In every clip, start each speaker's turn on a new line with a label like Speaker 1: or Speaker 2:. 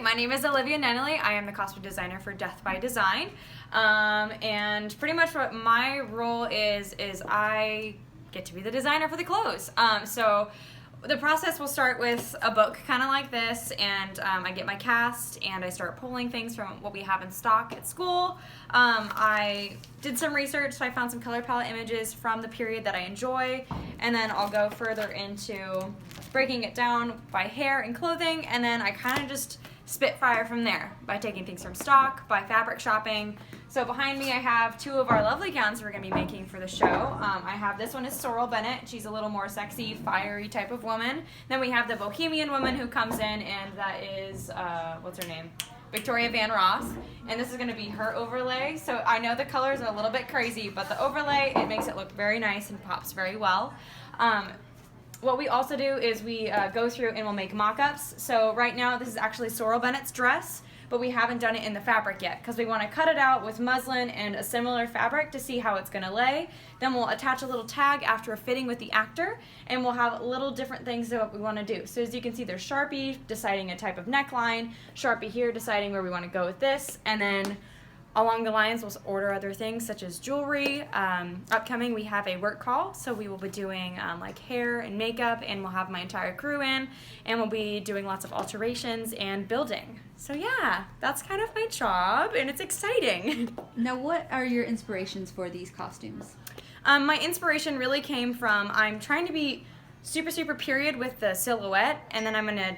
Speaker 1: my name is Olivia Nunnelley. I am the costume designer for Death by Design. And pretty much what my role is I get to be the designer for the clothes. So the process will start with a book kind of like this, and I get my cast and I start pulling things from what we have in stock at school. I did some research, so I found some color palette images from the period that I enjoy, and then I'll go further into breaking it down by hair and clothing, and then I kind of just spitfire from there by taking things from stock, by fabric shopping. So behind me I have two of our lovely gowns we're going to be making for the show. I have this one is Sorrel Bennett. She's a little more sexy, fiery type of woman. Then we have the bohemian woman who comes in, and that is, what's her name? Victoria Van Ross. And this is going to be her overlay. So I know the colors are a little bit crazy, but the overlay, it makes it look very nice and pops very well. What we also do is we go through and we'll make mock-ups. So right now this is actually Sorrel Bennett's dress, but we haven't done it in the fabric yet because we want to cut it out with muslin and a similar fabric to see how it's going to lay. Then we'll attach a little tag after a fitting with the actor, and we'll have little different things that we want to do. So as you can see, there's Sharpie deciding a type of neckline, Sharpie here deciding where we want to go with this, and then along the lines, we'll order other things such as jewelry. Upcoming, we have a work call, so we will be doing like hair and makeup, and we'll have my entire crew in, and we'll be doing lots of alterations and building. So yeah, that's kind of my job, and it's exciting.
Speaker 2: Now, what are your inspirations for these costumes?
Speaker 1: My inspiration really came from, I'm trying to be super period with the silhouette, and then I'm going to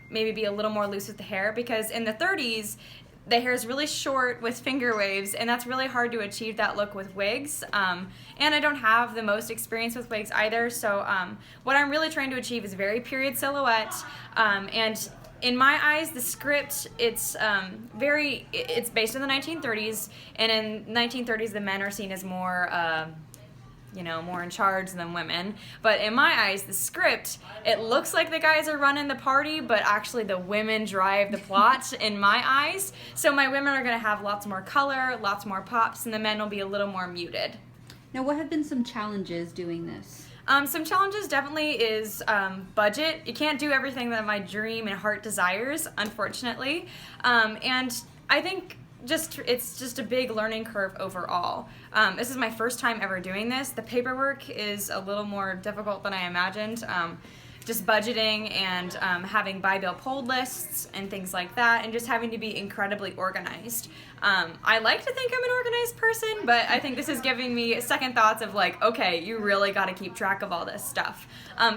Speaker 1: maybe be a little more loose with the hair, because in the 30s, the hair is really short with finger waves, and that's really hard to achieve that look with wigs. And I don't have the most experience with wigs either, so what I'm really trying to achieve is very period silhouette. And in my eyes, the script, it's based in the 1930s, and in 1930s, the men are seen as more more in charge than women. But in my eyes, the script, it looks like the guys are running the party, but actually the women drive the plot in my eyes. So my women are going to have lots more color, lots more pops, and the men will be a little more muted.
Speaker 2: Now, what have been some challenges doing this?
Speaker 1: Some challenges definitely is budget. You can't do everything that my dream and heart desires, unfortunately. And I think it's just a big learning curve overall. This is my first time ever doing this. The paperwork is a little more difficult than I imagined. Just budgeting and having buy-bill pulled lists and things like that, and just having to be incredibly organized. I like to think I'm an organized person, but I think this is giving me second thoughts of like, okay, you really got to keep track of all this stuff.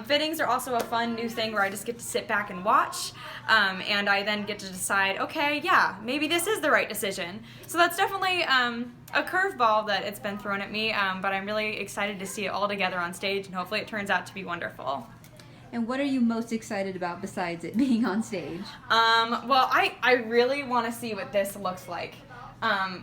Speaker 1: Fittings are also a fun new thing where I just get to sit back and watch, and I then get to decide, okay, yeah, maybe this is the right decision. So that's definitely a curveball that it's been thrown at me, but I'm really excited to see it all together on stage, and hopefully it turns out to be wonderful.
Speaker 2: And what are you most excited about besides it being on stage?
Speaker 1: Well, I really want to see what this looks like.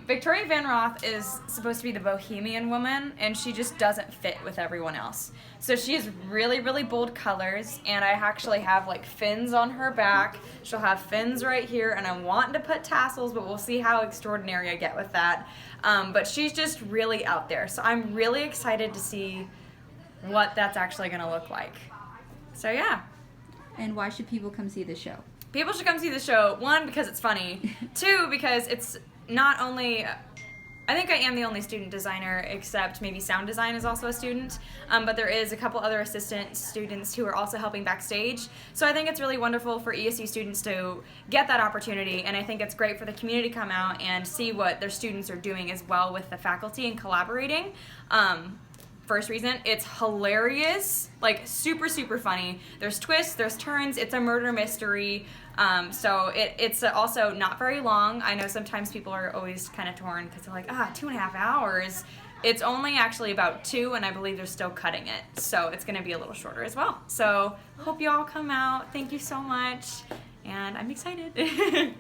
Speaker 1: Victoria Van Roth is supposed to be the bohemian woman, and she just doesn't fit with everyone else. So she has really bold colors, and I actually have like fins on her back. She'll have fins right here, and I'm wanting to put tassels, but we'll see how extraordinary I get with that. But she's just really out there. So I'm really excited to see what that's actually going to look like. So yeah.
Speaker 2: And why should people come see the show?
Speaker 1: People should come see the show, one, because it's funny, two, because it's not only, I think I am the only student designer, except maybe sound design is also a student, but there is a couple other assistant students who are also helping backstage. So I think it's really wonderful for ESU students to get that opportunity, and I think it's great for the community to come out and see what their students are doing as well with the faculty and collaborating. First reason, it's hilarious, like super funny. There's twists, there's turns, it's a murder mystery. So it's also not very long. I know sometimes people are always kind of torn because they're like, 2.5 hours. It's only actually about 2, and I believe they're still cutting it. So it's gonna be a little shorter as well. So hope you all come out. Thank you so much, and I'm excited.